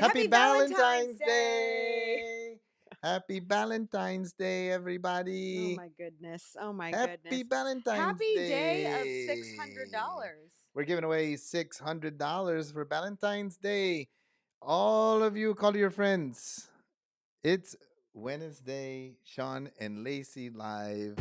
Happy Valentine's Day. Happy Valentine's Day, Oh everybody. my goodness. Oh my Happy goodness. Valentine's Happy day of Day. $600. We're giving away $600 for Valentine's Day. All of you, call your friends. It's Wednesday, Sean and Lacey live.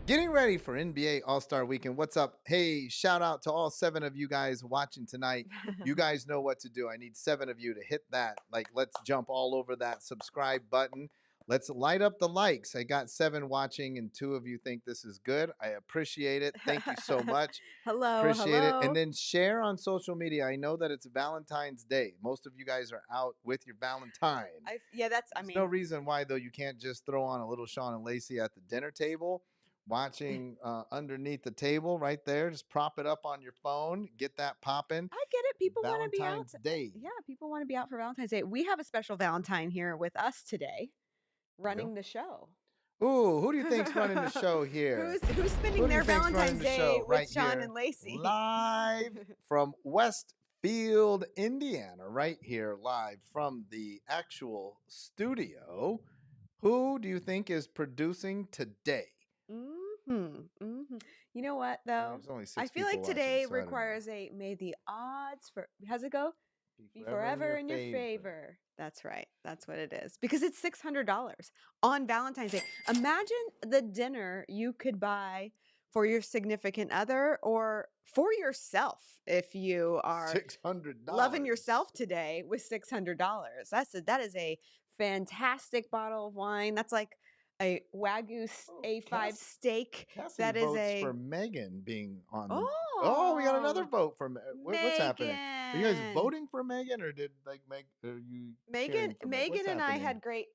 Getting ready for NBA All-Star Weekend. What's up? Hey, shout out to all 7 of you guys watching tonight. You guys know what to do. I need 7 of you to hit that. Like, let's jump all over that subscribe button. Let's light up the likes. I got 7 watching and 2 of you think this is good. I appreciate it. Thank you so much. Hello. Appreciate it. Hello. And then share on social media. I know that it's Valentine's Day. Most of you guys are out with your Valentine. There's no reason why, though, you can't just throw on a little Sean and Lacey at the dinner table. Watching underneath the table right there. Just prop it up on your phone. Get that popping. I get it. People want to be out. Valentine's Day. Yeah, people want to be out for Valentine's Day. We have a special Valentine here with us today, running the show. Ooh, who do you think's running the show here? Who's spending their Valentine's Day with Sean and Lacey? Live from Westfield, Indiana, right here, live from the actual studio. Who do you think is producing today? You know what, though? I feel like today requires a may the odds for, how's it go? Be forever in your favor. That's right. That's what it is. Because it's $600 on Valentine's Day. Imagine the dinner you could buy for your significant other or for yourself if you are $600 loving yourself today with $600. That is a fantastic bottle of wine. That's like a Wagyu A5 steak. Cassie that is votes for Megan being on. Oh, we got another vote for what's happening? Are you guys Megan. voting for Megan, or did are you Megan What's and I happening? had great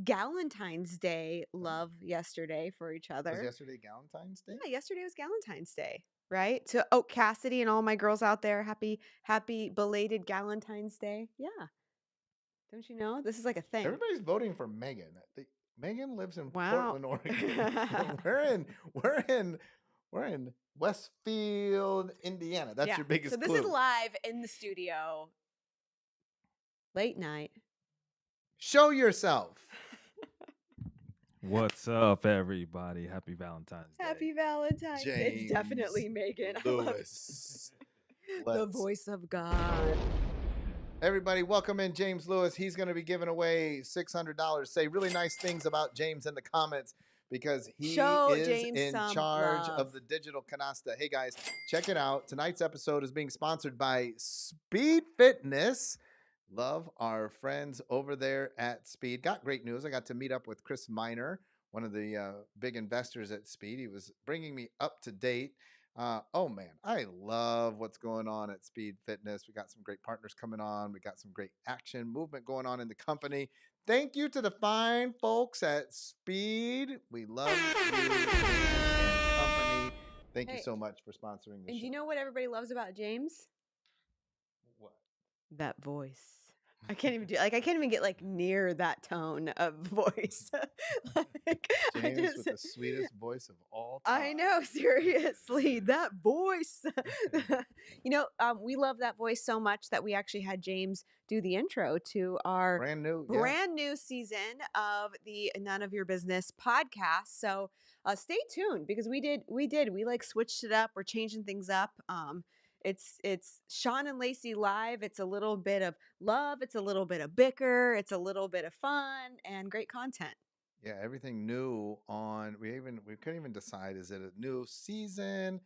Galentine's Day love yesterday for each other. Was yesterday Galentine's Day? Yeah, yesterday was Galentine's Day, right? To Cassidy and all my girls out there, happy belated Galentine's Day. Yeah. Don't you know? This is like a thing. Everybody's voting for Megan. Megan lives in Portland, Oregon. we're in Westfield, Indiana. That's your biggest clue. So this is live in the studio. Late night. Show yourself. What's up, everybody? Happy Valentine's Day. Happy Valentine's Day. It's definitely Megan. Lewis. The voice of God. Everybody, welcome in James Lewis. He's going to be giving away $600. Say really nice things about James in the comments because he is in charge of the digital Canasta. Hey, guys, check it out. Tonight's episode is being sponsored by Speed Fitness. Love our friends over there at Speed. Got great news. I got to meet up with Chris Miner, one of the big investors at Speed. He was bringing me up to date. Oh man, I love what's going on at Speed Fitness. We got some great partners coming on. We got some great action movement going on in the company. Thank you to the fine folks at Speed. We love you and company. Thank you so much for sponsoring the show. And do you know what everybody loves about James? What? That voice. I can't even get near that tone of voice. James with the sweetest voice of all time. I know, seriously, that voice. We love that voice so much that we actually had James do the intro to our brand new season of the None of Your Business podcast. So stay tuned because we switched it up. We're changing things up. It's Sean and Lacey live. It's a little bit of love. It's a little bit of bicker. It's a little bit of fun and great content. Yeah, everything new on. We couldn't even decide. Is it a new season?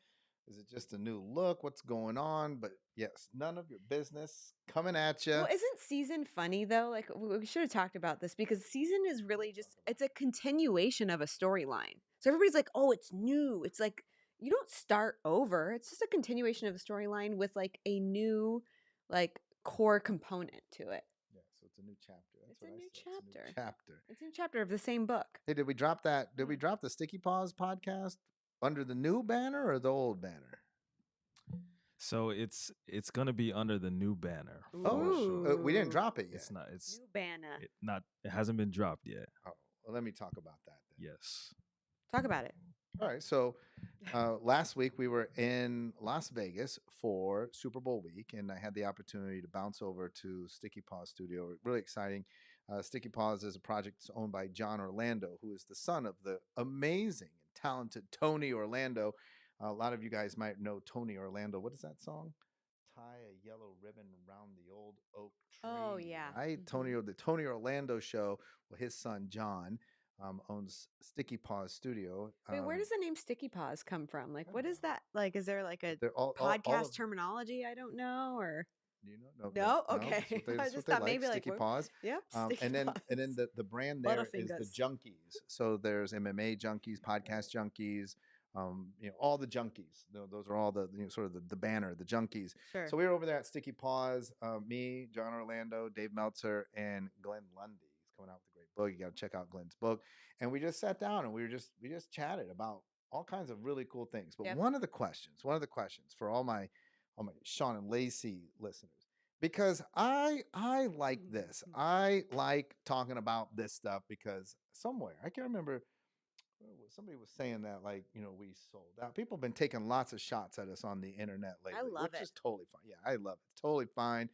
Is it just a new look? What's going on? But yes, None of Your Business coming at you. Well, isn't season funny though? Like we should have talked about this because season is really it's a continuation of a storyline. So everybody's like, oh, it's new. It's like, you don't start over. It's just a continuation of a storyline with a new core component to it. Yeah, so it's a new chapter. It's a new chapter. It's a new chapter of the same book. Hey, did we drop that? Did we drop the Sticky Paws podcast under the new banner or the old banner? So it's gonna be under the new banner. Oh, we didn't drop it yet. It's not. It's new banner. It hasn't been dropped yet. Oh, well, let me talk about that then. Yes. Talk about it. All right. So last week we were in Las Vegas for Super Bowl week, and I had the opportunity to bounce over to Sticky Paws Studio. Really exciting. Sticky Paws is a project that's owned by John Orlando, who is the son of the amazing and talented Tony Orlando. A lot of you guys might know Tony Orlando. What is that song? Tie a yellow ribbon around the old oak tree. Oh, yeah. Right? Mm-hmm. The Tony Orlando show. Well, his son John owns Sticky Paws Studio. Wait, where does the name Sticky Paws come from? Like, what is know. that? Like, is there like a all podcast of terminology I don't know? Or Do you know? no? No. Okay. That's what I they just like. thought maybe like, Sticky Paws. yep, Sticky And then Paws. the brand there is the Butterfingers. Junkies. So there's MMA junkies, podcast junkies, all the junkies. Those are all the sort of the banner, the junkies. Sure. So we were over there at Sticky Paws. Me, John Orlando, Dave Meltzer, and Glenn Lundy. He's coming out with a great book. You got to check out Glenn's book. And we just sat down and we just chatted about all kinds of really cool things. But Yep. one of the questions for all my Sean and Lacey listeners, because I like this. I like talking about this stuff because somewhere I can't remember. Somebody was saying that we sold out. People have been taking lots of shots at us on the internet lately, which is totally fine. Yeah, I love it. Totally fine.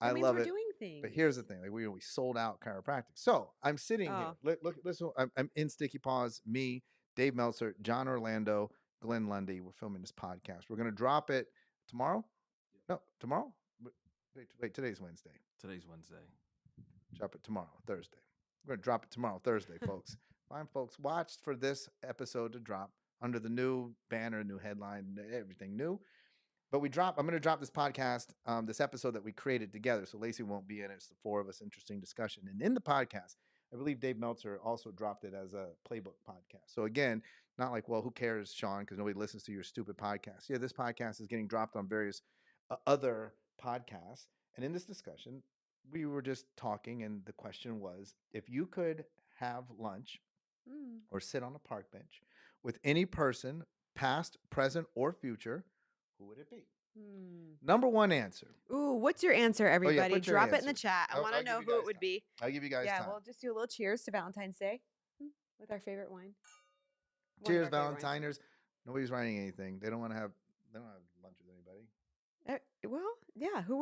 I love we're it. doing things. But here's the thing: we sold out chiropractic. So I'm sitting here. Look, listen. I'm in Sticky Paws. Me, Dave Meltzer, John Orlando, Glenn Lundy. We're filming this podcast. We're gonna drop it tomorrow. No, tomorrow. Wait. Today's Wednesday. Today's Wednesday. Drop it tomorrow, Thursday. We're gonna drop it tomorrow, Thursday, folks. Fine, folks. Watch for this episode to drop under the new banner, new headline, everything new. But I'm going to drop this podcast, this episode that we created together. So Lacey won't be in it. It's the four of us, interesting discussion. And in the podcast, I believe Dave Meltzer also dropped it as a playbook podcast. So again, not like, well, who cares, Sean, because nobody listens to your stupid podcast. Yeah, this podcast is getting dropped on various other podcasts. And in this discussion, we were just talking, and the question was, if you could have lunch or sit on a park bench with any person, past, present, or future, who would it be? Number one answer. Ooh, what's your answer, everybody? Drop it in the answer. chat. I want to know who it would be. I'll give you guys Yeah, time. we'll just do a little cheers to Valentine's Day with our favorite wine. Cheers, Valentiners. Nobody's writing anything. They don't have lunch with anybody. Well, yeah. Who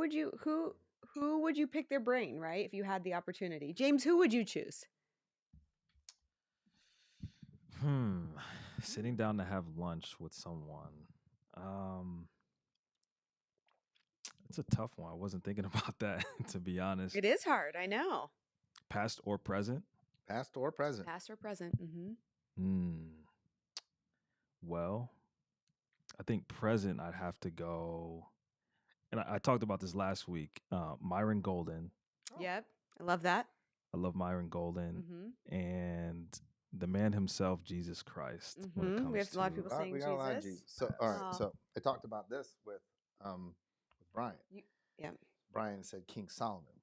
would you pick their brain, right? If you had the opportunity. James, who would you choose? Sitting down to have lunch with someone. It's a tough one. I wasn't thinking about that, to be honest. It is hard. I know. Past or present? Past or present. Past or present. Well, I think present, I'd have to go. And I talked about this last week. Myron Golden. Yep. I love that. I love Myron Golden. And the man himself, Jesus Christ. When it comes we have a lot of people saying we got Jesus. A lot of Jesus. So, all right. So I talked about this with Brian. Brian said King Solomon.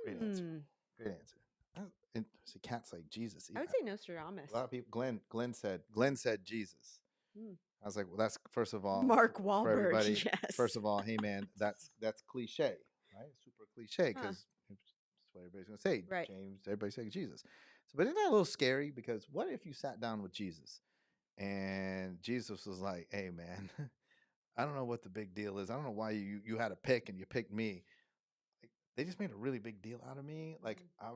Great answer. Great answer. And so cats like Jesus. I would say Nostradamus. A lot of people. Glenn said Jesus. I was like, well, that's first of all Mark Wahlberg. For everybody, yes. First of all, hey man, that's cliche, right? Super cliche because that's what everybody's gonna say. Right. James, everybody saying Jesus. So, but isn't that a little scary? Because what if you sat down with Jesus and Jesus was like, hey man, I don't know what the big deal is. I don't know why you had a pick and you picked me. Like, they just made a really big deal out of me. Like I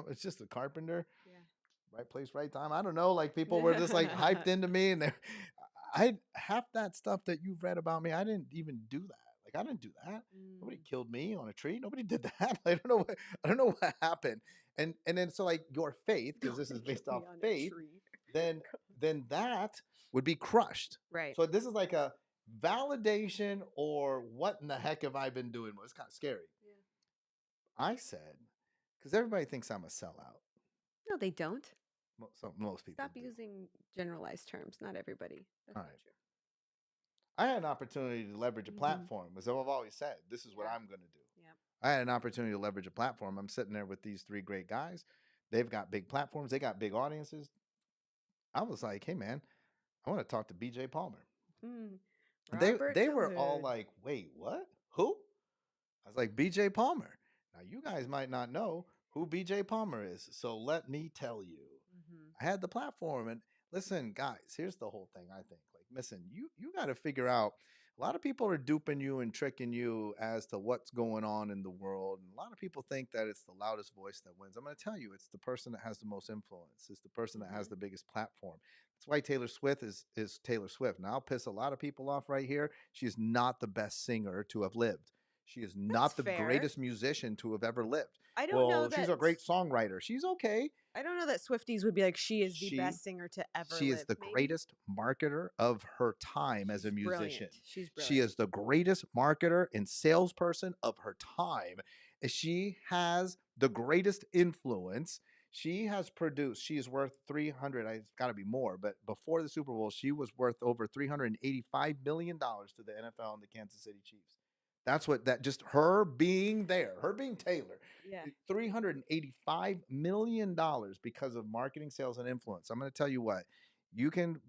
was just a carpenter. Yeah. Right place, right time. I don't know. Like people were just like hyped into me, and I half that stuff that you've read about me. I didn't even do that. Like I didn't do that. Nobody killed me on a tree. Nobody did that. I don't know what happened. And then so like your faith, because this is based off faith, then that would be crushed. Right. So this is like a validation or what in the heck have I been doing? Well, it's kind of scary. Yeah. I said, because everybody thinks I'm a sellout. No, they don't. Most people. Stop using generalized terms. Not everybody. That's not true. I had an opportunity to leverage a platform. As I've always said, this is what I'm going to do. Yep. I had an opportunity to leverage a platform. I'm sitting there with these three great guys. They've got big platforms. They got big audiences. I was like, hey, man, I want to talk to BJ Palmer. They were all like, wait, what? Who? I was like, BJ Palmer. Now, you guys might not know who BJ Palmer is. So let me tell you. I had the platform, and listen, guys, here's the whole thing. I think, like, listen, you got to figure out. A lot of people are duping you and tricking you as to what's going on in the world, and a lot of people think that it's the loudest voice that wins. I'm going to tell you, it's the person that has the most influence. It's the person that has the biggest platform. That's why Taylor Swift is Taylor Swift. Now, I'll piss a lot of people off right here. She is not the best singer to have lived. She is not the greatest musician to have ever lived. I don't know that she's a great songwriter. She's okay. I don't know that Swifties would be like, she is the best singer to ever live. She is the greatest marketer of her time as a musician. Brilliant. She's brilliant. She is the greatest marketer and salesperson of her time. She has the greatest influence. She has produced, she is worth 300, it's got to be more, but before the Super Bowl, she was worth over $385 million to the NFL and the Kansas City Chiefs. That's what that just her being there, her being Taylor. Yeah. $385 million because of marketing, sales, and influence. I'm going to tell you what, you can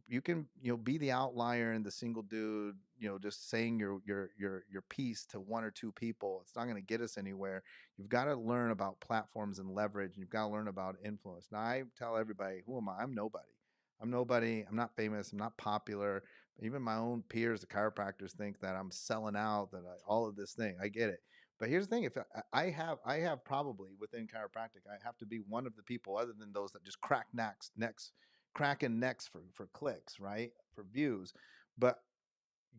be the outlier and the single dude, just saying your piece to one or two people. It's not going to get us anywhere. You've got to learn about platforms and leverage. And you've got to learn about influence. Now, I tell everybody, who am I? I'm nobody. I'm nobody. I'm not famous. I'm not popular. Even my own peers, the chiropractors, think that I'm selling out, all of this thing. I get it. But here's the thing: if I have probably within chiropractic, I have to be one of the people, other than those that just cracking necks for clicks, right, for views. But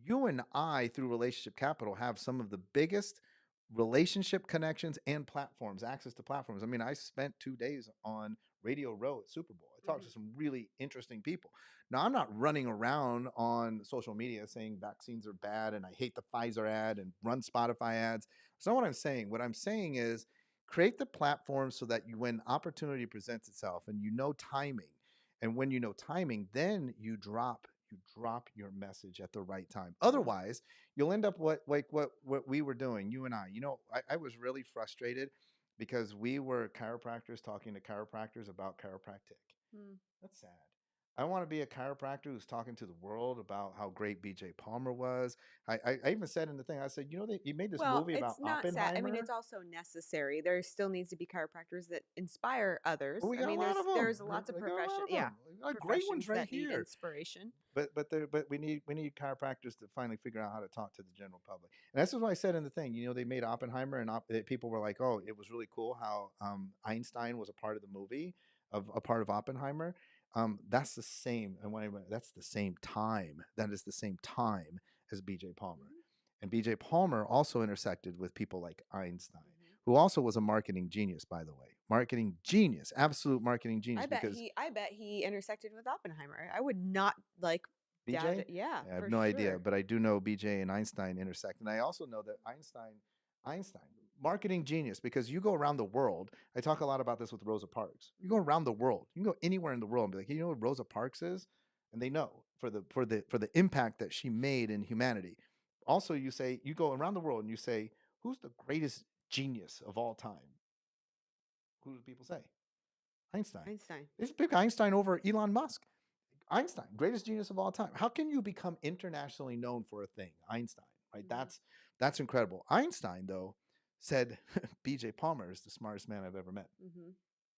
you and I, through Relationship Capital, have some of the biggest relationship connections and platforms, access to platforms. I mean, I spent 2 days on Radio Row at Super Bowl. I talked to some really interesting people. Now, I'm not running around on social media saying vaccines are bad and I hate the Pfizer ad and run Spotify ads. That's not what I'm saying. What I'm saying is create the platform so that when opportunity presents itself and timing, and when you know timing, then you drop your message at the right time. Otherwise, you'll end up what we were doing, you and I. I was really frustrated because we were chiropractors talking to chiropractors about chiropractic. That's sad. I want to be a chiropractor who's talking to the world about how great BJ Palmer was. I even said in the thing, I said, he made this movie about Oppenheimer. I mean, it's also necessary. There still needs to be chiropractors that inspire others. Well, we got I mean, a lot of them. There's lots of professions. Yeah, great ones right here. Need inspiration. But we need chiropractors to finally figure out how to talk to the general public. And that's what I said in the thing. They made Oppenheimer, and people were like, "Oh, it was really cool how Einstein was a part of the movie, a part of Oppenheimer." That's the same, that's the same time. That is the same time as BJ Palmer. And BJ Palmer also intersected with people like Einstein, who also was a marketing genius, by the way. Marketing genius, absolute marketing genius. I bet he intersected with Oppenheimer. I would not like BJ. Yeah, I have no idea, but I do know BJ and Einstein intersect, and I also know that Einstein, marketing genius, because you go around the world. I talk a lot about this with Rosa Parks. You go around the world. You can go anywhere in the world and be like, you know what Rosa Parks is? And they know for the impact that she made in humanity. Also, you go around the world and you say, who's the greatest genius of all time? Who do people say? Einstein. They pick Einstein over Elon Musk. Einstein, greatest genius of all time. How can you become internationally known for a thing? Einstein, right? That's incredible. Einstein, though, said BJ Palmer is the smartest man I've ever met.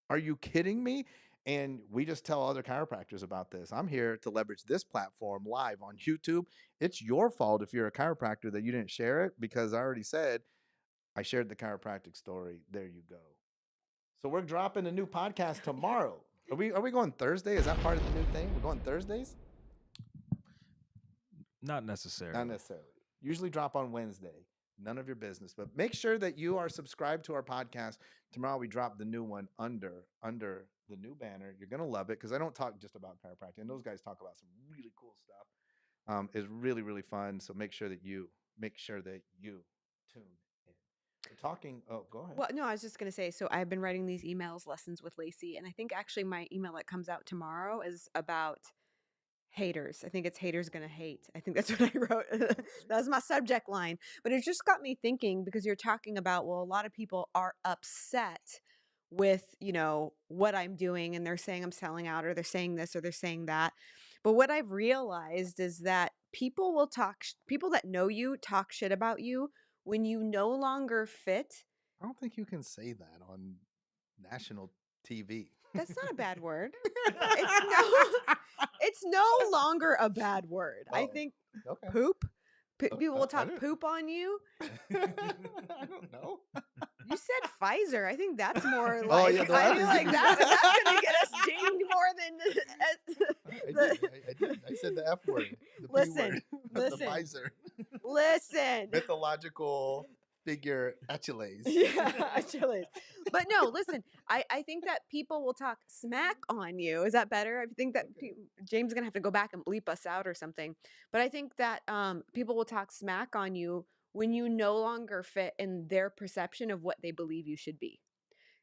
Are you kidding me? And we just tell other chiropractors about this. I'm here to leverage this platform live on YouTube. It's your fault if you're a chiropractor that you didn't share it, because I already said I shared the chiropractic story. There you go. So we're dropping a new podcast tomorrow. Are we going Thursday? Is that part of the new thing? We're going Thursdays? Not necessarily. Not necessarily. Usually drop on Wednesday. None of your business. But make sure that you are subscribed to our podcast. Tomorrow we drop the new one under the new banner. You're going to love it, because I don't talk just about chiropractic. And those guys talk about some really cool stuff. It's really, really fun. So make sure that you tune in. We're talking. Oh, go ahead. Well, no, I was just going to say, so I've been writing these emails, Lessons with Lacey, and I think actually my email that comes out tomorrow is about haters. I think it's haters gonna hate. I think that's what I wrote. That was my subject line. But it just got me thinking, because you're talking about, well, a lot of people are upset with, what I'm doing, and they're saying I'm selling out, or they're saying this, or they're saying that. But what I've realized is that people will people that know you talk shit about you when you no longer fit. I don't think you can say that on national TV. That's not a bad word. It's no longer a bad word. I think poop. People will talk poop on you. I don't know. You said Pfizer. I think that's more like, I feel like that's going to get us dinged more than I did. I said the F word. The P word. The Pfizer. Listen. Mythological figure Achilles. Yeah, Achilles. But no, listen, I think that people will talk smack on you. Is that better? I think that James is going to have to go back and bleep us out or something. But I think that people will talk smack on you when you no longer fit in their perception of what they believe you should be.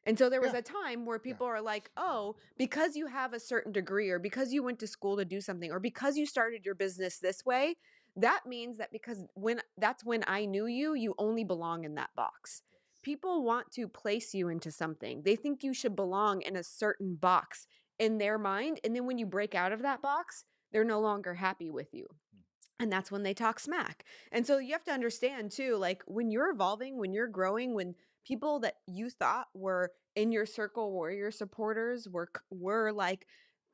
And so there was a time where people are like, oh, because you have a certain degree or because you went to school to do something or because you started your business this way, that means that because that's when I knew you, you only belong in that box. People want to place you into something. They think you should belong in a certain box in their mind. And then when you break out of that box, they're no longer happy with you. And that's when they talk smack. And so you have to understand too, like when you're evolving, when you're growing, when people that you thought were in your circle, were your supporters, were like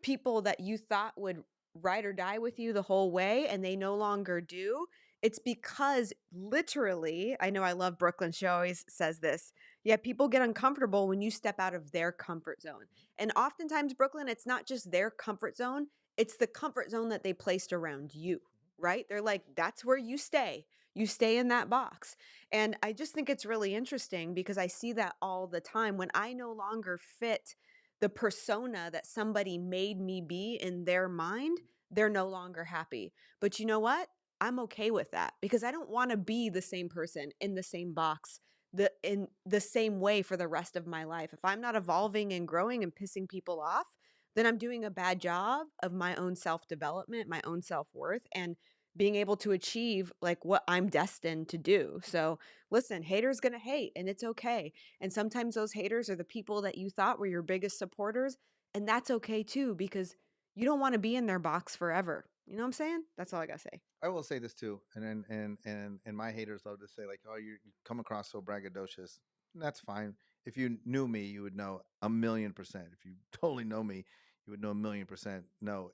people that you thought would ride or die with you the whole way, and they no longer do. It's because literally, I know I love Brooklyn. She always says this. Yeah, people get uncomfortable when you step out of their comfort zone. And oftentimes, Brooklyn, it's not just their comfort zone, it's the comfort zone that they placed around you. Right? They're like, that's where you stay. You stay in that box. And I just think it's really interesting because I see that all the time when I no longer fit the persona that somebody made me be in their mind, they're no longer happy. But you know what? I'm okay with that because I don't want to be the same person in the same box in the same way for the rest of my life. If I'm not evolving and growing and pissing people off, then I'm doing a bad job of my own self-development, my own self-worth, and being able to achieve like what I'm destined to do. So listen, haters gonna hate and it's okay. And sometimes those haters are the people that you thought were your biggest supporters. And that's okay too, because you don't want to be in their box forever. You know what I'm saying? That's all I gotta say. I will say this too, and my haters love to say like, "Oh, you come across so braggadocious." And that's fine. If you knew me, you would know 1,000,000%. If you totally know me, you would know 1,000,000%. No,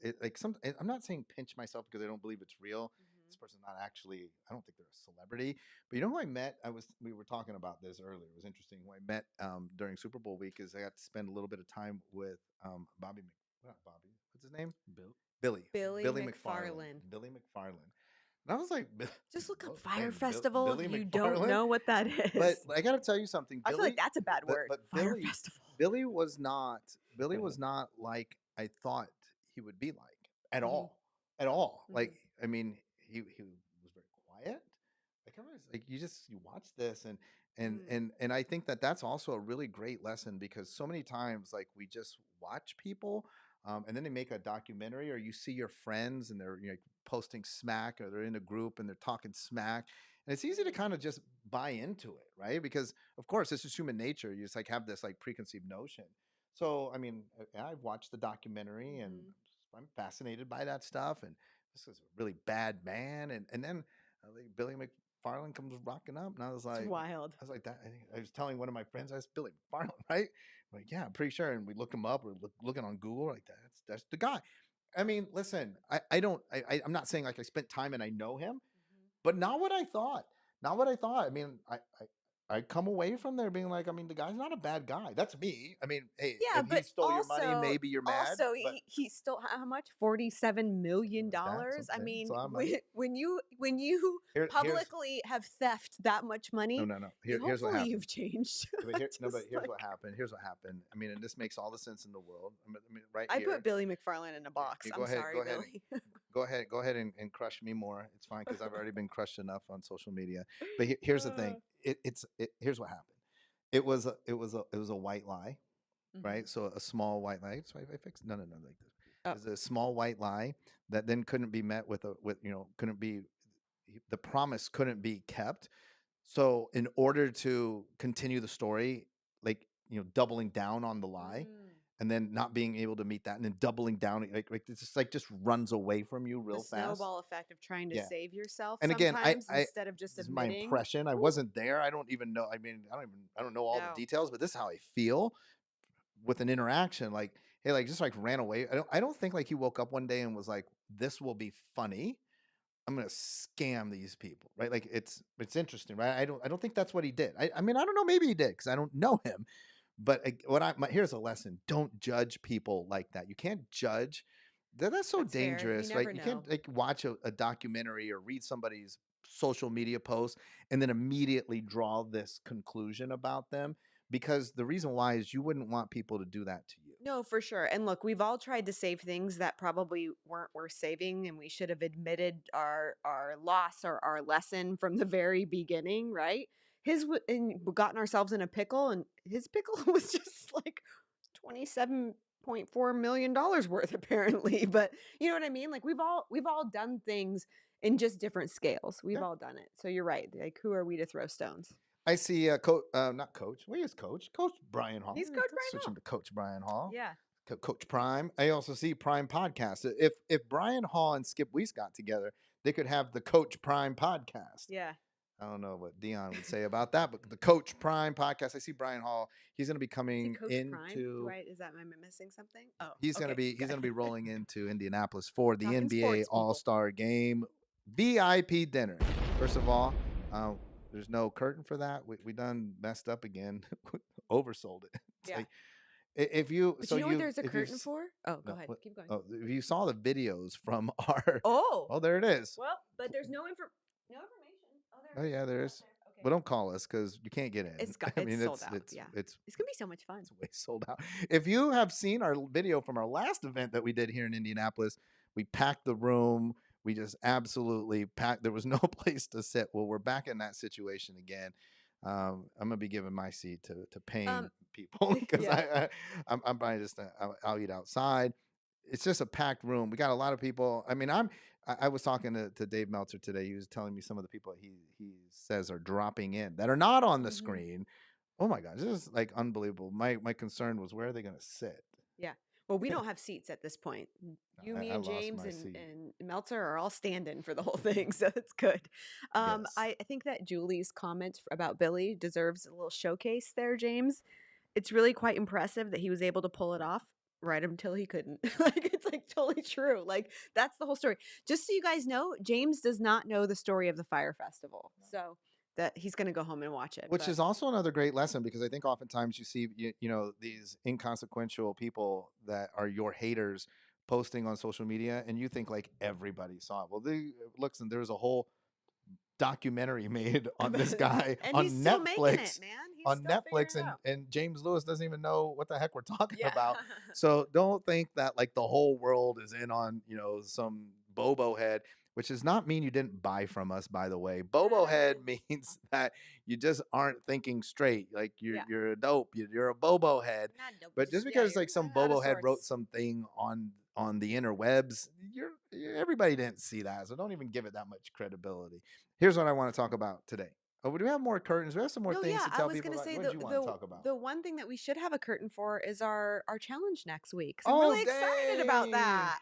I'm not saying pinch myself because I don't believe it's real. This person's not actually. I don't think they're a celebrity. But you know who I met? We were talking about this earlier. It was interesting. Who I met during Super Bowl week is I got to spend a little bit of time with Bobby. Not Bobby. What's his name? Billy McFarland. Billy McFarland. And I was like, just look up Fire Festival if you don't know what that is. But I got to tell you something. I feel like that's a bad word. But Fire Festival. Billy was not like I thought he would be like at all. Like, I mean, he was very quiet. Like I was like, you watch this and I think that's also a really great lesson because so many times like we just watch people. And then they make a documentary, or you see your friends and they're posting smack, or they're in a group and they're talking smack, and it's easy to kind of just buy into it, right? Because of course, this is human nature. You just like have this like preconceived notion. So I mean, I've watched the documentary and I'm fascinated by that stuff. And this is a really bad man, and then like Billy McFarland comes rocking up, and I was like, it's wild. I was like that. I was telling one of my friends, I was Billy McFarland, right? I'm like, yeah, I'm pretty sure. And we looked him up. We're looking on Google, like that's the guy. I mean, listen, I'm not saying like I spent time and I know him, but not what I thought. Not what I thought. I mean, I come away from there being like, I mean, the guy's not a bad guy. That's me. I mean, hey, yeah, if he stole your money, maybe you're mad. Also, he stole how much? $47 million. I mean, when you publicly have theft that much money, no. Here's what happened. You've changed. But here's what happened. Here's what happened. I mean, and this makes all the sense in the world. I mean, I put Billy McFarland in a box. I'm sorry, Billy. Go ahead and crush me more. It's fine because I've already been crushed enough on social media. But here's the thing. Here's what happened. It was a white lie, right? So a small white lie. So I fixed no like this. It was a small white lie that then couldn't be met with couldn't be, the promise couldn't be kept. So in order to continue the story, like doubling down on the lie. And then not being able to meet that, and then doubling down, like it's just runs away from you real fast. The snowball effect of trying to save yourself. And again, instead of just admitting. My impression. I wasn't there. I don't even know. I mean, I don't know all the details, but this is how I feel. with an interaction, like, hey, like just like ran away. I don't think like he woke up one day and was like, this will be funny. I'm gonna scam these people, right? Like it's interesting, right? I don't think that's what he did. I mean, I don't know, maybe he did because I don't know him. But here's a lesson: don't judge people like that. You can't judge. That's so dangerous, right? You can't like watch a documentary or read somebody's social media post and then immediately draw this conclusion about them, because the reason why is you wouldn't want people to do that to you. No, for sure. And look, we've all tried to save things that probably weren't worth saving, and we should have admitted our loss or our lesson from the very beginning, right? And gotten ourselves in a pickle, and his pickle was just like $27.4 million worth apparently. But you know what I mean? Like we've all done things in just different scales. We've all done it. So you're right. Like who are we to throw stones? I see not coach. Where is coach? Coach Brian Hall. He's Coach Brian switch Hall. him to Coach Brian Hall. Yeah. Coach Prime. I also see Prime Podcast. If Brian Hall and Skip Weiss got together, they could have the Coach Prime Podcast. Yeah. I don't know what Dion would say about that, but the Coach Prime Podcast. I see Brian Hall. He's going to be coming into. Is that am I missing something? Oh, he's going to be rolling into Indianapolis for the NBA All-Star Game VIP dinner. First of all, there's no curtain for that. We done messed up again. Oversold it. It's like, if you but you know what there's a curtain for? Oh, go ahead. Keep going. Oh, if you saw the videos from our there it is. Well, but there's no information. Oh yeah, there is. Okay. But don't call us because you can't get in. It's sold out. It's gonna be so much fun. It's way sold out. If you have seen our video from our last event that we did here in Indianapolis, we packed the room. We just absolutely packed. There was no place to sit. Well, we're back in that situation again. I'm gonna be giving my seat to paying people because I'm buying just I'll eat outside. It's just a packed room. We got a lot of people. I mean, I was talking to Dave Meltzer today. He was telling me some of the people he says are dropping in that are not on the screen. Oh my gosh, this is like unbelievable. My concern was, where are they going to sit? Yeah. Well, we don't have seats at this point. You, me, and James and Meltzer are all standing for the whole thing, so it's good. Yes. I think that Julie's comment about Billy deserves a little showcase there, James. It's really quite impressive that he was able to pull it off right until he couldn't. Like it's like totally true. Like that's the whole story. Just so you guys know, James does not know the story of the Fire Festival. So that he's going to go home and watch it. Which is also another great lesson, because I think oftentimes you see, you know, these inconsequential people that are your haters posting on social media, and you think like everybody saw it. Well, listen, there's a whole documentary made on this guy on Netflix. On Netflix, and James Lewis doesn't even know what the heck we're talking about. So don't think that like the whole world is in on, you know, some Bobo head. Which does not mean you didn't buy from us, by the way. Bobo head means that you just aren't thinking straight. Like you're a dope. You're a Bobo head. But just because like some Bobo head wrote something on the interwebs, everybody didn't see that. So don't even give it that much credibility. Here's what I want to talk about today. Oh, do we have more curtains? We have some more things to tell people about. What do you want to talk about? The one thing that we should have a curtain for is our challenge next week. So I'm really excited about that.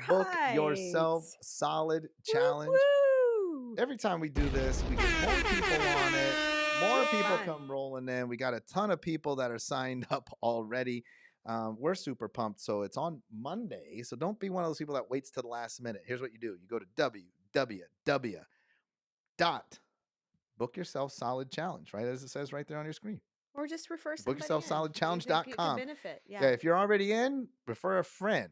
Book Yourself Solid Challenge. Woo-woo! Every time we do this, we get more people on it. More people come rolling in. We got a ton of people that are signed up already. We're super pumped. So it's on Monday. So don't be one of those people that waits to the last minute. Here's what you do. You go to www.bookyourselfsolidchallenge, right? As it says right there on your screen. Or just refer somebody bookyourselfsolidchallenge.com. Benefit. Yeah, if you're already in, refer a friend.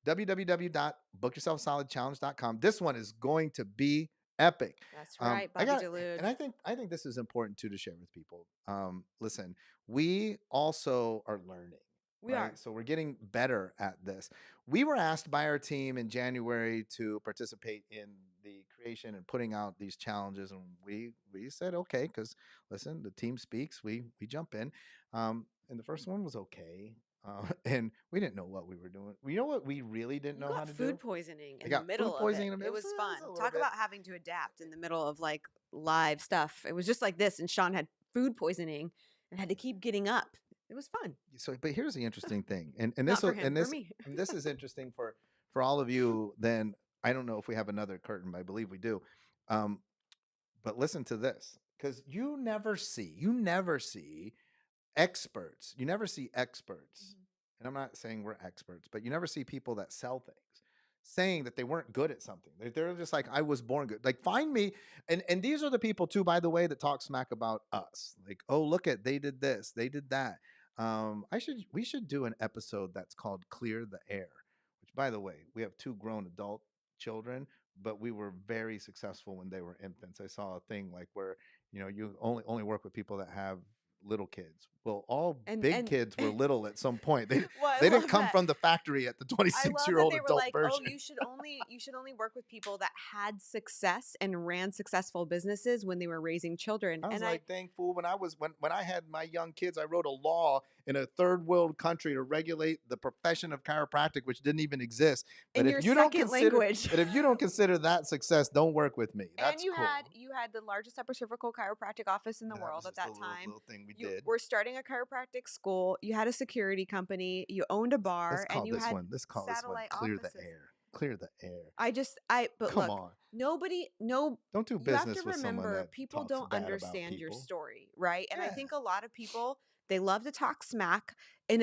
www.bookyourselfsolidchallenge.com. This one is going to be epic. That's right, Bobby Delude. And I think this is important too to share with people. Listen, we also are learning. We are. So we're getting better at this. We were asked by our team in January to participate in the creation and putting out these challenges, and we said okay, because listen, the team speaks. We jump in, and the first one was okay, and we didn't know what we were doing. You know what we really didn't know how to do? Food poisoning in the middle of it. It was fun. Talk about having to adapt in the middle of like live stuff. It was just like this, and Sean had food poisoning and had to keep getting up. It was fun. So, but here's the interesting thing, and this is interesting for all of you. Then I don't know if we have another curtain, but I believe we do. But listen to this, because you never see experts. You never see experts. And I'm not saying we're experts, but you never see people that sell things saying that they weren't good at something. They're just like, I was born good. Like, find me. And these are the people too, by the way, that talk smack about us. Like, oh, look at, they did this, they did that. We should do an episode that's called Clear the Air, which, by the way, we have 2 grown adult children, but we were very successful when they were infants. I saw a thing like where, you only work with people that have little kids. Well, all big kids were little at some point. They didn't come from the factory at the 26-year-old adult like, version. Oh, you should only work with people that had success and ran successful businesses when they were raising children. I was like, dang fool, when I had my young kids, I wrote a law in a third world country to regulate the profession of chiropractic, which didn't even exist. But in your second language. But if you don't consider that success, don't work with me. That's cool. You had the largest upper cervical chiropractic office in the world at that time. Little thing we did. We're starting a chiropractic school. You had a security company. You owned a bar, and you had satellite Clear offices. the Air. Clear the Air. But come look, on. Don't do business with someone that people talks don't bad understand about your people. story, right? And Yeah. I think a lot of people, they love to talk smack in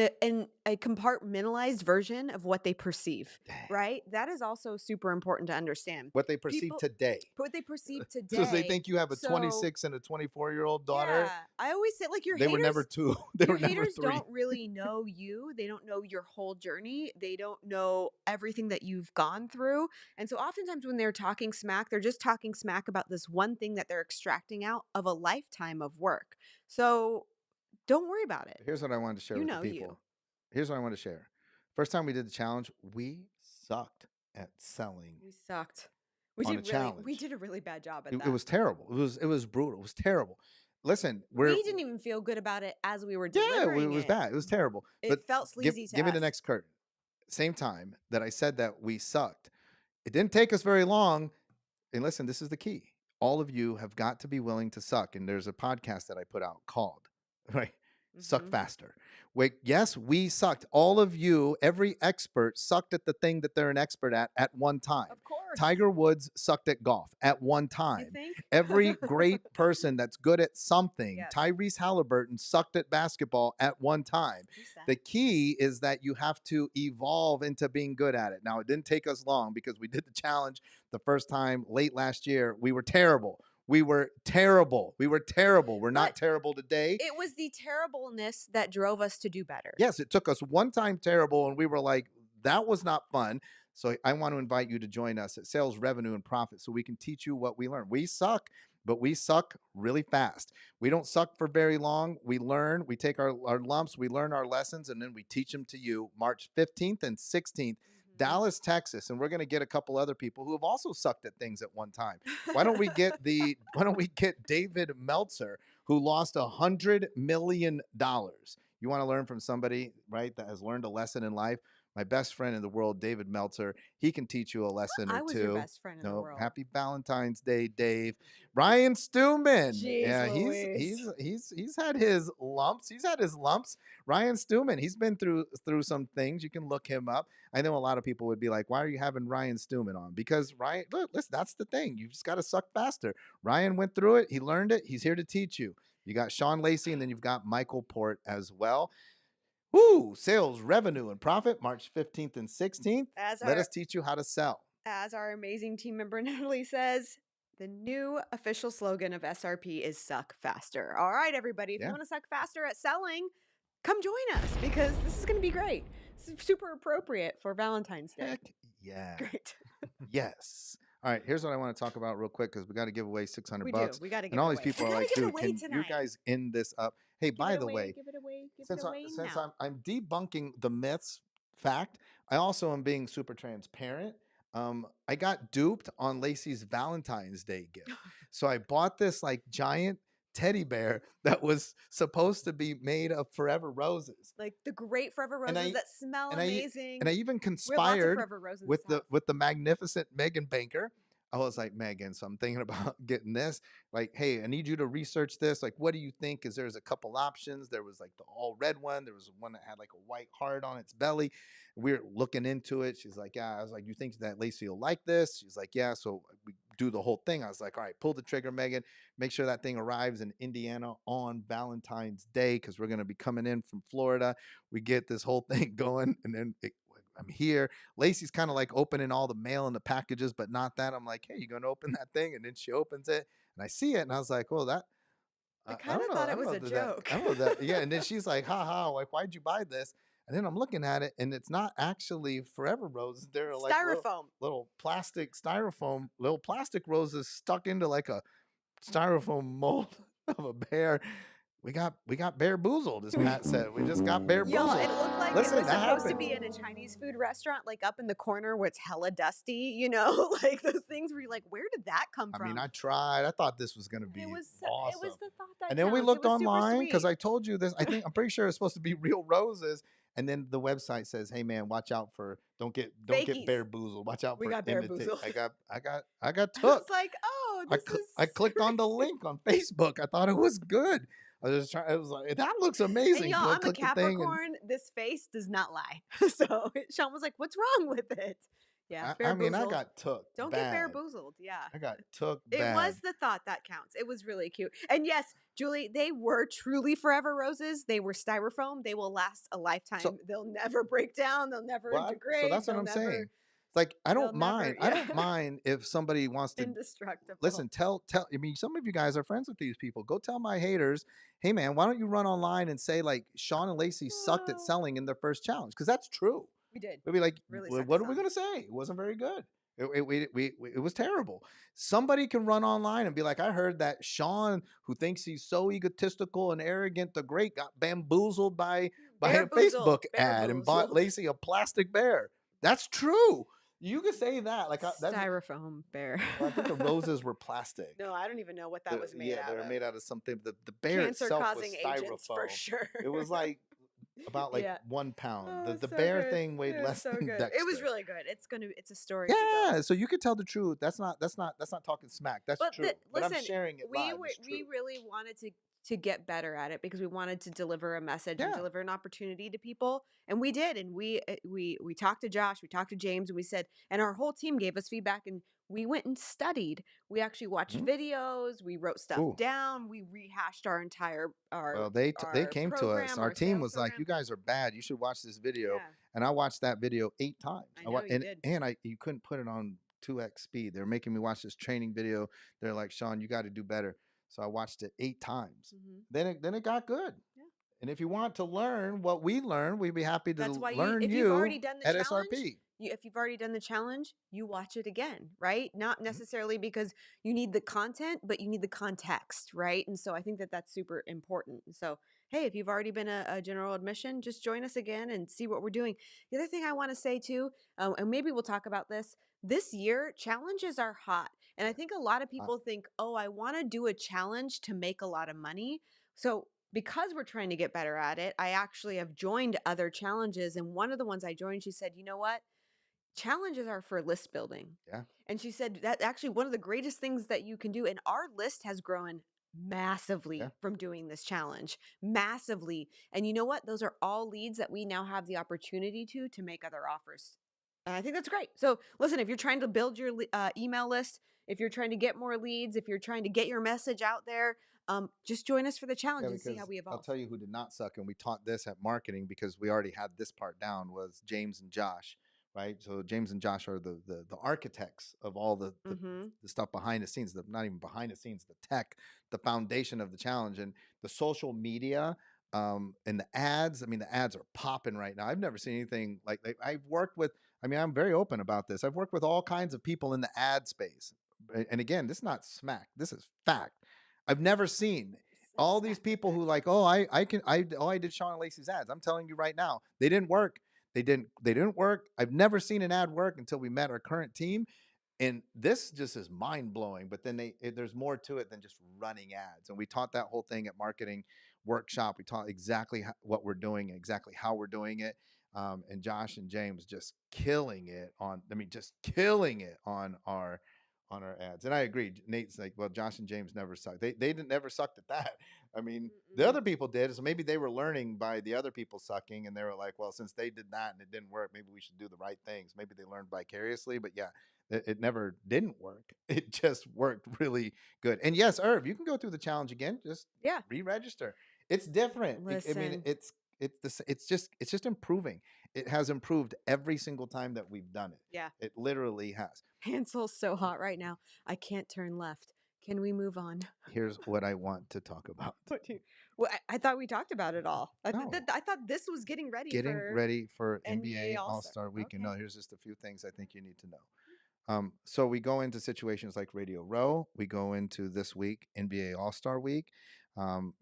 a compartmentalized version of what they perceive, right? That is also super important to understand. What they perceive today. What they perceive today. So they think you have a 26 and a 24-year-old daughter. Yeah, I always say, like, your haters. They were never 2. They were never 3. Haters don't really know you. They don't know your whole journey. They don't know everything that you've gone through. And so oftentimes when they're talking smack, they're just talking smack about this one thing that they're extracting out of a lifetime of work. So don't worry about it. Here's what I wanted to share with the people. Here's what I wanted to share. First time we did the challenge, we sucked at selling. We sucked. We did a really bad job at that. It was terrible. It was brutal. It was terrible. Listen, we didn't even feel good about it as we were delivering it was bad. It was terrible. It felt sleazy to us. Give me the next curtain. Same time that I said that we sucked, it didn't take us very long. And listen, this is the key. All of you have got to be willing to suck. And there's a podcast that I put out called, right? Suck faster. Wait, yes, we sucked. All of you, every expert sucked at the thing that they're an expert at one time. Of course. Tiger Woods sucked at golf at one time. You think? Every great person that's good at something, yes. Tyrese Halliburton sucked at basketball at one time. The key is that you have to evolve into being good at it. Now, it didn't take us long because we did the challenge the first time late last year. We were terrible. We were terrible. We're not terrible today. It was the terribleness that drove us to do better. Yes, it took us one time terrible, and we were like, that was not fun. So I want to invite you to join us at Sales, Revenue, and Profit so we can teach you what we learn. We suck, but we suck really fast. We don't suck for very long. We learn. We take our lumps. We learn our lessons, and then we teach them to you March 15th and 16th. Dallas, Texas, and we're going to get a couple other people who have also sucked at things at one time. Why don't we get David Meltzer, who lost $100 million? You want to learn from somebody, right, that has learned a lesson in life? My best friend in the world, David Meltzer, he can teach you a lesson or two. I was your best friend in the world. Happy Valentine's Day, Dave. Ryan Stewman. Jeez, yeah, he's had his lumps. Ryan Stewman, he's been through some things. You can look him up. I know a lot of people would be like, why are you having Ryan Stewman on? Because Ryan, look, listen, that's the thing. You just got to suck faster. Ryan went through it. He learned it. He's here to teach you. You got Sean Lacey, and then you've got Michael Port as well. Woo! Sales, Revenue, and Profit, March 15th and 16th. Let us teach you how to sell. As our amazing team member Natalie says, the new official slogan of SRP is suck faster. All right, everybody, if you want to suck faster at selling, come join us because this is going to be great. It's super appropriate for Valentine's Day. Heck yeah. Great. Yes. All right, here's what I want to talk about real quick because we got to give away $600. We do. We got to give and all it these people are like, dude, can you guys end this up? Hey, by the way, since I'm debunking the myths fact, I also am being super transparent. I got duped on Lacey's Valentine's Day gift. So I bought this like giant teddy bear that was supposed to be made of forever roses, like the great forever roses that smell amazing. And I even conspired with the magnificent Megan Banker. I was like, Megan, so I'm thinking about getting this. Like, hey, I need you to research this. Like, what do you think? Because there's a couple options. There was like the all red one. There was one that had like a white heart on its belly. We were looking into it. She's like, yeah. I was like, you think that Lacey will like this? She's like, yeah. So we do the whole thing. I was like, all right, pull the trigger, Megan. Make sure that thing arrives in Indiana on Valentine's Day because we're going to be coming in from Florida. We get this whole thing going, and then I'm here. Lacey's kind of like opening all the mail and the packages, but not that. I'm like, hey, you going to open that thing? And then she opens it, and I see it, and I was like, oh, that. I kind of thought it was a joke. I don't know that. Yeah, and then she's like, ha ha, like, why'd you buy this? And then I'm looking at it, and it's not actually Forever Roses. They're like styrofoam, little plastic styrofoam, little plastic roses stuck into like a styrofoam mold of a bear. We got bear boozled, as Matt said. We just got bear boozled. Y'all, it looked like it was supposed to be in a Chinese food restaurant, like up in the corner where it's hella dusty, you know, like those things where you're like, where did that come from? I mean, I tried. I thought this was going to be awesome. It was the thought that and then we looked online because I told you this. I'm pretty sure it's supposed to be real roses. And then the website says, "Hey man, watch out for don't get bear boozled. Watch out for bear boozled. I got took. It's like, oh, I clicked on the link on Facebook. I thought it was good. I was just trying. It was like, that looks amazing. And y'all, I'm a Capricorn. This face does not lie. So Sean was like, "What's wrong with it?" Yeah, I mean, I got took. Don't get bear boozled. Yeah, I got took. It was the thought that counts. It was really cute. And yes, Julie, they were truly Forever Roses. They were styrofoam. They will last a lifetime. They'll never break down. They'll never degrade. So that's what I'm saying. It's like I don't mind. I don't mind if somebody wants to. Indestructible. Listen, tell. I mean, some of you guys are friends with these people. Go tell my haters, hey man, why don't you run online and say like Sean and Lacey sucked at selling in their first challenge? Because that's true. We did. We'd be like, really what are we gonna say? It wasn't very good. It was terrible. Somebody can run online and be like, I heard that Sean, who thinks he's so egotistical and arrogant, the great, got bamboozled by a Facebook ad and bought Lacey a plastic bear. That's true. You could say that. Like styrofoam bear. Well, I think the roses were plastic. No, I don't even know what that was made out of. Yeah, they were made out of something. The bear itself was styrofoam. Agents for sure. It was like about 1 pound. The bear thing weighed less than Dexter. It was really good. It's a story. Yeah, so you could tell the truth. That's not talking smack. That's true. But I'm sharing it live. We really wanted to get better at it because we wanted to deliver a message and deliver an opportunity to people, and we did. And we talked to Josh, we talked to James, and we said, and our whole team gave us feedback, and we went and studied. We actually watched videos, we wrote stuff down, we rehashed our entire they came to us. Our team was like, you guys are bad, you should watch this video. And I watched that video 8 times. You couldn't put it on 2x speed. They were making me watch this training video. They're like, Sean, you got to do better. So I watched it 8 times. Then it got good. Yeah. And if you want to learn what we learned, we'd be happy to learn if you've already done the at challenge, SRP. If you've already done the challenge, you watch it again, right? Not necessarily because you need the content, but you need the context, right? And so I think that's super important. So, hey, if you've already been a general admission, just join us again and see what we're doing. The other thing I want to say too, and maybe we'll talk about this year, challenges are hot. And I think a lot of people think, oh, I want to do a challenge to make a lot of money. So because we're trying to get better at it, I actually have joined other challenges. And one of the ones I joined, she said, you know what? Challenges are for list building. Yeah. And she said that actually one of the greatest things that you can do, and our list has grown massively from doing this challenge, massively. And you know what? Those are all leads that we now have the opportunity to make other offers. And I think that's great. So listen, if you're trying to build your email list, if you're trying to get more leads, if you're trying to get your message out there, just join us for the challenge and see how we evolve. I'll tell you who did not suck, and we taught this at marketing because we already had this part down, was James and Josh, right? So James and Josh are the architects of all the stuff behind the scenes, not even behind the scenes, the tech, the foundation of the challenge, and the social media. And the ads, I mean, the ads are popping right now. I've never seen anything like I've worked with, I'm very open about this. I've worked with all kinds of people in the ad space. And again, this is not smack. This is fact. I've never seen all these people who like, oh, I did Sean and Lacey's ads. I'm telling you right now, they didn't work. They didn't work. I've never seen an ad work until we met our current team. And this just is mind blowing. But then there's more to it than just running ads. And we taught that whole thing at marketing workshop. We taught exactly what we're doing, exactly how we're doing it. And Josh and James just killing it on our on our ads. And I agree. Nate's like, well, Josh and James never sucked. They didn't never sucked at that. I mean, the other people did. So maybe they were learning by the other people sucking, and they were like, well, since they did that and it didn't work, maybe we should do the right things. Maybe they learned vicariously. But yeah, it never didn't work. It just worked really good. And yes, Irv, you can go through the challenge again. Just re-register. It's different. I mean, it's just improving. It has improved every single time that we've done it. Yeah. It literally has. Pencil's so hot right now. I can't turn left. Can we move on? Here's what I want to talk about. Well, I thought we talked about it all. I thought this was getting ready for NBA All-Star Weekend. Okay. No, here's just a few things I think you need to know. So we go into situations like Radio Row. We go into this week, NBA All-Star Week.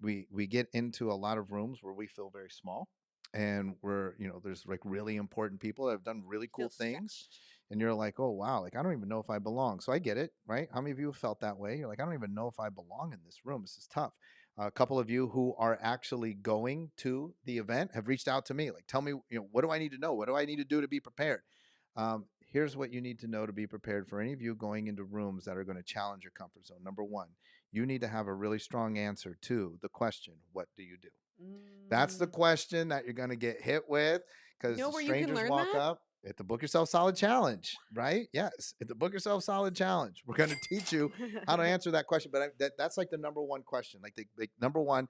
We get into a lot of rooms where we feel very small, and there's like really important people that have done really cool things. Stretched. And you're like, oh, wow, like, I don't even know if I belong. So I get it, right? How many of you have felt that way? You're like, I don't even know if I belong in this room. This is tough. A couple of you who are actually going to the event have reached out to me. Like, tell me, what do I need to know? What do I need to do to be prepared? Here's what you need to know to be prepared for any of you going into rooms that are going to challenge your comfort zone. Number one, you need to have a really strong answer to the question, what do you do? That's the question that you're going to get hit with, because strangers walk up at the Book Yourself Solid Challenge, right? Yes, at the Book Yourself Solid Challenge. We're going to teach you how to answer that question. But that's like the number one question. Like number one,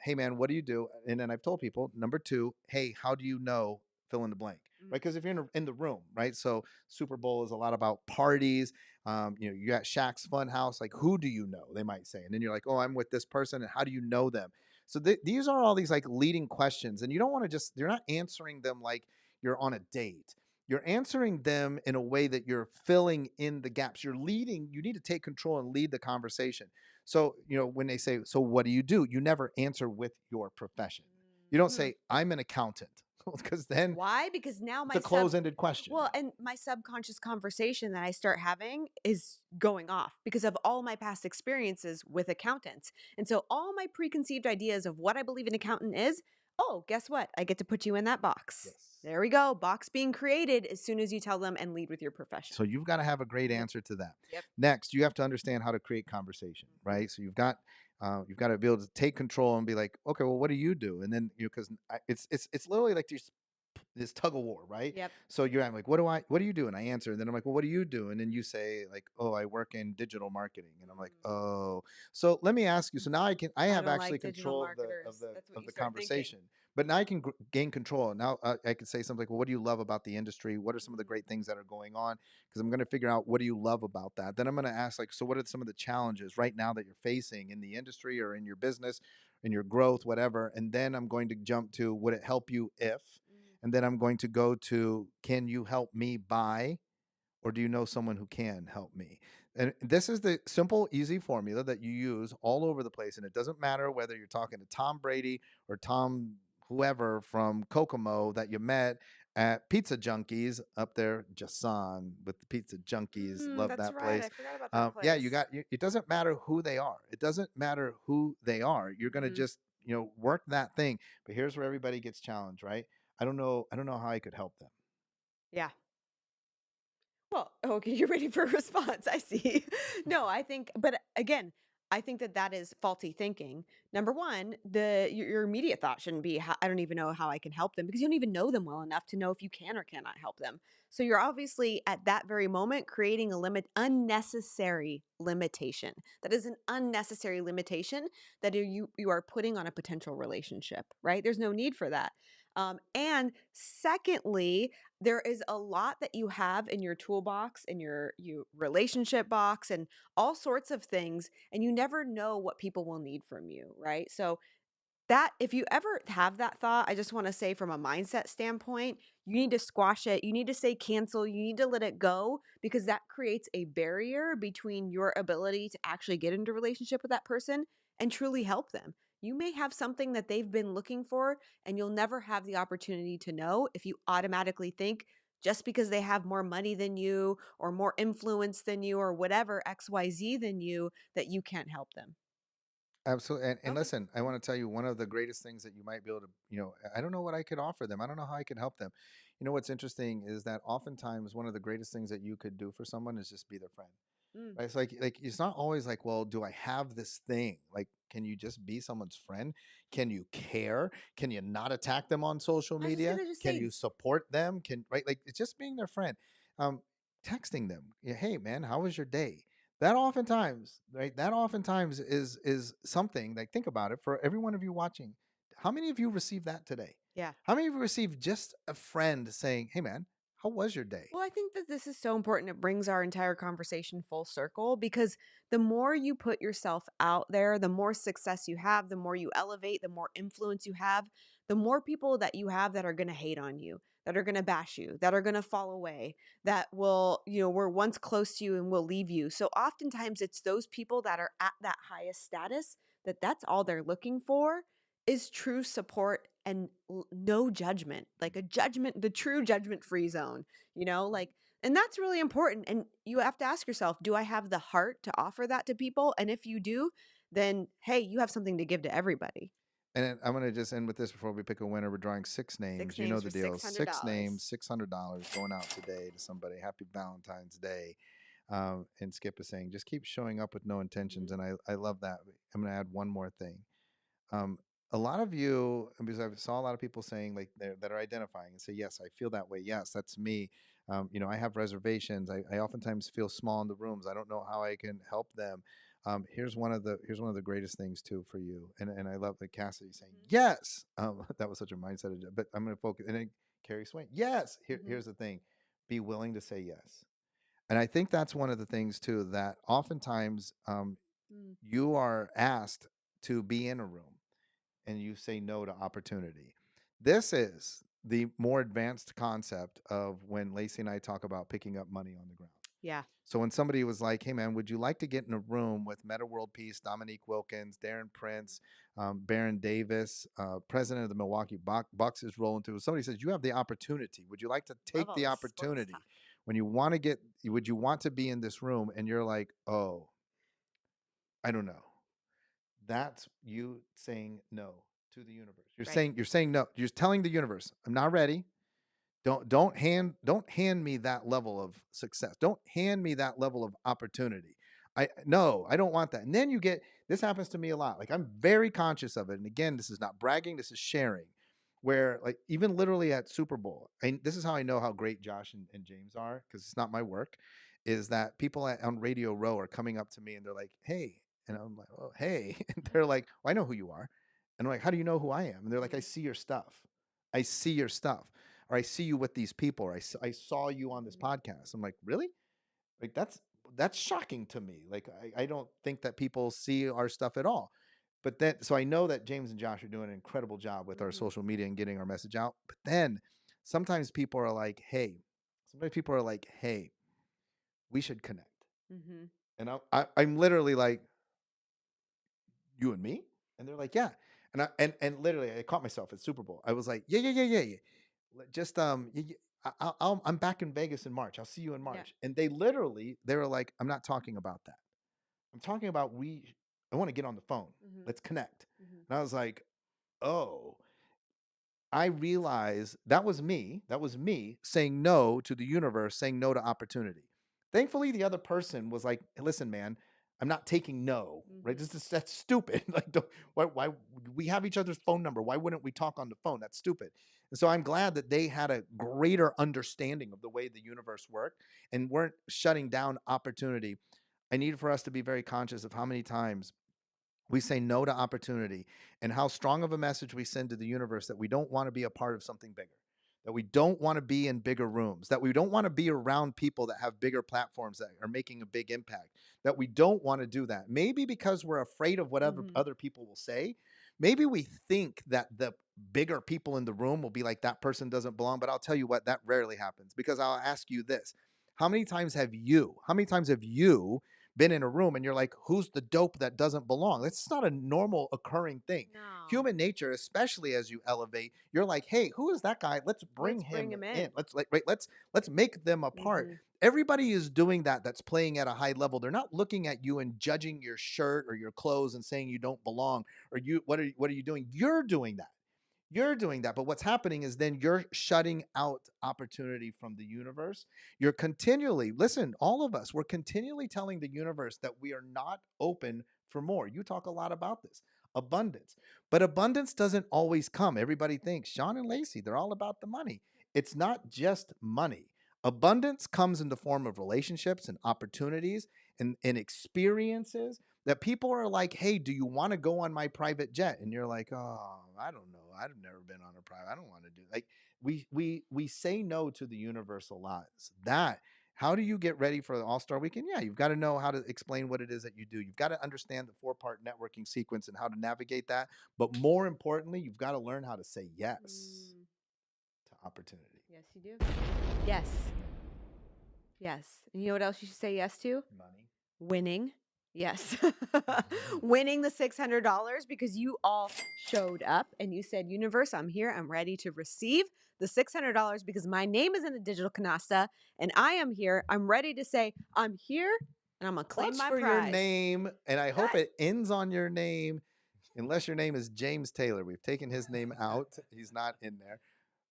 hey, man, what do you do? And then I've told people, number two, hey, how do you know fill in the blank? Right? Because if you're in the room, right? So Super Bowl is a lot about parties. You got Shaq's Fun House. Like, who do you know? They might say. And then you're like, oh, I'm with this person. And how do you know them? So these are all these like leading questions. And you don't want to you're not answering them like you're on a date. You're answering them in a way that you're filling in the gaps. You're leading. You need to take control and lead the conversation. So, when they say, so what do? You never answer with your profession. You don't say, I'm an accountant. Because then why? Because now it's a closed-ended question. Well, and my subconscious conversation that I start having is going off because of all my past experiences with accountants. And so all my preconceived ideas of what I believe an accountant is, oh, guess what? I get to put you in that box. Yes. There we go. Box being created as soon as you tell them and lead with your profession. So you've got to have a great answer to that. Yep. Next, you have to understand how to create conversation, right? So you've got to be able to take control and be like, okay, well, what do you do? And then because it's literally like this tug of war, right? Yep. So I'm like, what do you do? And I answer, and then I'm like, well, what do you do? And then you say like, oh, I work in digital marketing, and I'm like, oh. So let me ask you. So now I have actually control of the conversation. But now I can gain control. Now I can say something like, well, what do you love about the industry? What are some of the great things that are going on? Because I'm going to figure out, what do you love about that? Then I'm going to ask, like, so what are some of the challenges right now that you're facing in the industry or in your business, in your growth, whatever? And then I'm going to jump to, would it help you if? And then I'm going to go to, can you help me by, or do you know someone who can help me? And this is the simple, easy formula that you use all over the place. And it doesn't matter whether you're talking to Tom Brady or Tom whoever from Kokomo that you met at Pizza Junkies up there, Jason with the Pizza Junkies. Love that place. I forgot about that place. Yeah, it doesn't matter who they are. It doesn't matter who they are. You're going to just, work that thing. But here's where everybody gets challenged, right? I don't know how I could help them. Yeah. Well, okay, you're ready for a response. I see. No, I think, but again, I think that is faulty thinking. Number one, your immediate thought shouldn't be, I don't even know how I can help them, because you don't even know them well enough to know if you can or cannot help them. So you're obviously at that very moment creating unnecessary limitation. That is an unnecessary limitation that you are putting on a potential relationship, right? There's no need for that. And secondly, there is a lot that you have in your toolbox, in your relationship box, and all sorts of things, and you never know what people will need from you, right? So that, if you ever have that thought, I just want to say, from a mindset standpoint, you need to squash it. You need to say cancel. You need to let it go, because that creates a barrier between your ability to actually get into a relationship with that person and truly help them. You may have something that they've been looking for, and you'll never have the opportunity to know if you automatically think, just because they have more money than you or more influence than you or whatever XYZ than you, that you can't help them. Absolutely. And listen, I want to tell you, one of the greatest things that you might be able to, I don't know what I could offer them. I don't know how I could help them. What's interesting is that oftentimes one of the greatest things that you could do for someone is just be their friend. Right? It's like it's not always like, well, do I have this thing? Like, can you just be someone's friend? Can you care? Can you not attack them on social media? Can you support them? Right? Like, it's just being their friend. Um, Texting them, hey man, how was your day? That oftentimes, right? That oftentimes is something like, think about it, for every one of you watching. How many of you received that today? Yeah. How many of you received just a friend saying, hey man, how was your day? Well, I think that this is so important. It brings our entire conversation full circle because the more you put yourself out there, the more success you have, the more you elevate, the more influence you have, the more people that you have that are going to hate on you, that are going to bash you, that are going to fall away, that will, were once close to you and will leave you. So oftentimes it's those people that are at that highest status that's all they're looking for is true support and no judgment, like the true judgment free zone, like, and that's really important. And you have to ask yourself, do I have the heart to offer that to people? And if you do, then hey, you have something to give to everybody. And I'm going to just end with this before we pick a winner. We're drawing 6 names. 6 You know names the for deal. 6 $600. names, $600 going out today to somebody. Happy Valentine's Day. And Skip is saying, just keep showing up with no intentions. Mhm. And I love that. I'm going to add one more thing. A lot of you, because I saw a lot of people saying, like, that are identifying and say, yes, I feel that way. Yes, that's me. I have reservations. I oftentimes feel small in the rooms. I don't know how I can help them. Here's one of the greatest things too for you. And I love that Cassidy saying, yes. That was such a mindset. But I'm going to focus. And then Carrie Swain, yes. Here's the thing. Be willing to say yes. And I think that's one of the things too, that oftentimes you are asked to be in a room and you say no to opportunity. This is the more advanced concept of when Lacey and I talk about picking up money on the ground. Yeah. So when somebody was like, hey man, would you like to get in a room with Meta World Peace, Dominique Wilkins, Darren Prince, Baron Davis, president of the Milwaukee Bucks is rolling through. Somebody says, you have the opportunity. Would you like to take the opportunity when you want to would you want to be in this room? And you're like, oh, I don't know. That's you saying no to the universe. You're saying no. You're telling the universe, I'm not ready. Don't hand me that level of success. Don't hand me that level of opportunity. I don't want that. And then this happens to me a lot. Like, I'm very conscious of it. And again, this is not bragging, this is sharing. Where, like, even literally at Super Bowl, and this is how I know how great Josh and James are, because it's not my work, is that people on Radio Row are coming up to me and they're like, hey, and I'm like, oh, hey. And they're like, well, I know who you are. And I'm like, how do you know who I am? And they're like, I see your stuff. I see your stuff. Or I see you with these people. Or I saw you on this podcast. I'm like, really? Like, that's shocking to me. Like, I don't think that people see our stuff at all. But then, so I know that James and Josh are doing an incredible job with our social media and getting our message out. But then sometimes people are like, hey, we should connect. And I'm literally like, you and me? And they're like, yeah. And literally, I caught myself at Super Bowl. I was like, yeah. Just I'm back in Vegas in March. I'll see you in March. Yeah. And they were like, I'm not talking about that. I'm talking about I want to get on the phone. Let's connect. And I was like, oh. I realized that was me. That was me saying no to the universe, saying no to opportunity. Thankfully, the other person was like, hey, listen, man, I'm not taking no, right? That's stupid. Like, why we have each other's phone number? Why wouldn't we talk on the phone? That's stupid. And so I'm glad that they had a greater understanding of the way the universe worked and weren't shutting down opportunity. I need for us to be very conscious of how many times we say no to opportunity and how strong of a message we send to the universe that we don't want to be a part of something bigger, that we don't want to be in bigger rooms, that we don't want to be around people that have bigger platforms that are making a big impact, that we don't want to do that. Maybe because we're afraid of what other people will say. Maybe we think that the bigger people in the room will be like, that person doesn't belong. But I'll tell you what, that rarely happens, because I'll ask you this. How many times have you been in a room and you're like, who's the dope that doesn't belong? That's not a normal occurring thing. No. Human nature, especially as you elevate, you're like, hey, who is that guy? Let's bring him in. Let's make them a part. Everybody is doing that. That's playing at a high level. They're not looking at you and judging your shirt or your clothes and saying you don't belong, or what are you doing? You're doing that. You're doing that. But what's happening is then you're shutting out opportunity from the universe. You're continually, listen, all of us, we're continually telling the universe that we are not open for more. You talk a lot about this abundance, but abundance doesn't always come. Everybody thinks Sean and Lacey, they're all about the money. It's not just money. Abundance comes in the form of relationships and opportunities and experiences that people are like, hey, do you want to go on my private jet? And you're like, oh, I don't know. I've never been on a private. I don't want to do like we say no to the universe a lot. That how do you get ready for the All-Star Weekend? Yeah, you've got to know how to explain what it is that you do. You've got to understand the 4-part networking sequence and how to navigate that. But more importantly, you've got to learn how to say yes to opportunity. Yes, you do. Yes. Yes. And you know what else you should say yes to? Money. Winning. Yes. Winning the $600 because you all showed up and you said, universe, I'm here. I'm ready to receive the $600 because my name is in the digital canasta and I am here. I'm ready to say, I'm here and I'm going to claim my for prize. Your name, and I hope it ends on your name, unless your name is James Taylor. We've taken his name out. He's not in there.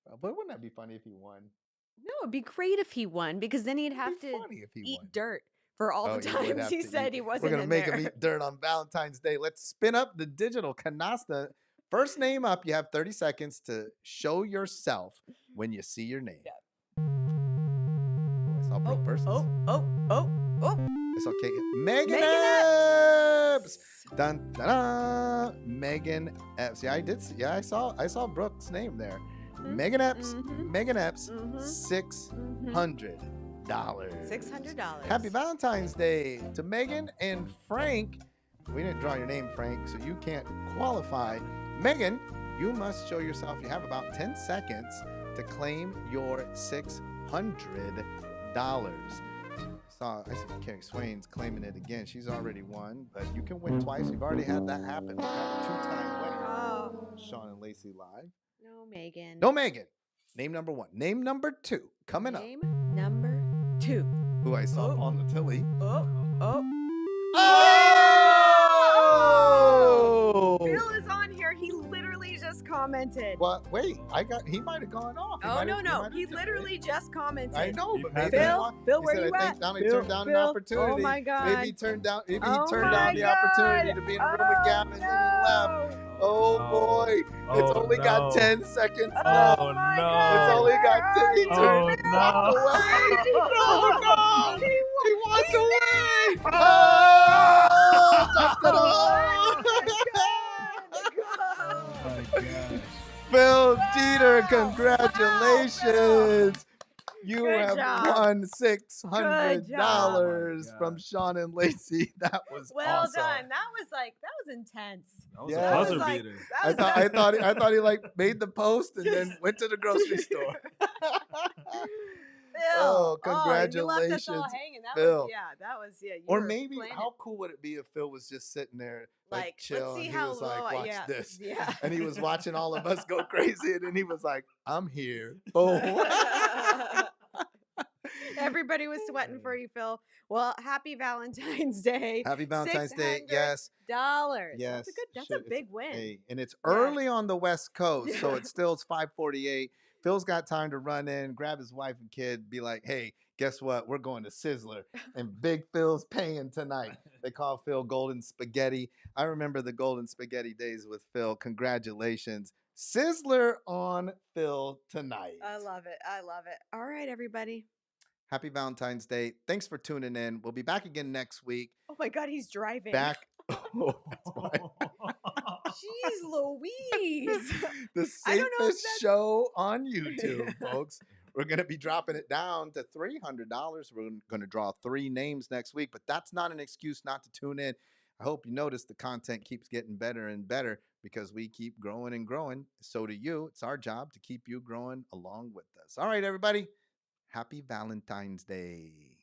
But wouldn't that be funny if he won? No, it'd be great if he won because then he'd have to eat dirt for all the times he said he wasn't. We're going to make him eat dirt on Valentine's Day. Let's spin up the digital canasta. First name up, you have 30 seconds to show yourself when you see your name. Yeah. Oh, I saw Brooke Persons. Oh. It's okay. Megan Epps. Dun, dun, dun. Megan Epps. Yeah, I saw Brooke's name there. Mm-hmm. Megan Epps. Mm-hmm. Megan Epps. Mm-hmm. $600. $600. Happy Valentine's Day to Megan and Frank. We didn't draw your name, Frank, so you can't qualify. Megan, you must show yourself. You have about 10 seconds to claim your $600. I see Carrie Swain's claiming it again. She's already won, but you can win twice. You've already had that happen. We've had a 2-time winner. Sean and Lacey live. No, Megan. No, Megan. Name number 1. Name number 2 coming up. Name number 2. Who I saw on the Tilly. Oh! Phil is on here. He literally just commented. Well, wait. He might have gone off. No. He literally just commented. I know, but maybe Phil, where you at? He turned down an opportunity. Oh my God. Maybe he turned down the opportunity to be in a room with Gavin and then he left. Oh boy. It's only got 10 seconds left. Oh no. It's only got 10. He turned no. walked away. Oh no. He walked away. Phil Dieter, congratulations. You have won $600 from Sean and Lacey. That was awesome. Done. That was intense. That was a buzzer beater. I thought he made the post and then went to the grocery store. Phil, congratulations, you left us all hanging. Phil. That was. Or maybe how cool would it be if Phil was just sitting there chill let's see and he how was low, watch this. Yeah. And he was watching all of us go crazy and then he was like, I'm here. Boom. Everybody was sweating for you, Phil. Well, happy Valentine's Day. Happy Valentine's Day. Yes. Yes. That's a big win. Hey, and it's early on the West Coast, so it's 5:48. Phil's got time to run in, grab his wife and kid, be like, hey, guess what? We're going to Sizzler. And Big Phil's paying tonight. They call Phil Golden Spaghetti. I remember the Golden Spaghetti days with Phil. Congratulations. Sizzler on Phil tonight. I love it. All right, everybody. Happy Valentine's Day. Thanks for tuning in. We'll be back again next week. Oh my God, he's driving. Back. Oh, that's why. Jeez Louise. The safest show on YouTube, folks. We're going to be dropping it down to $300. We're going to draw 3 names next week, but that's not an excuse not to tune in. I hope you notice the content keeps getting better and better because we keep growing and growing. So do you. It's our job to keep you growing along with us. All right, everybody. Happy Valentine's Day.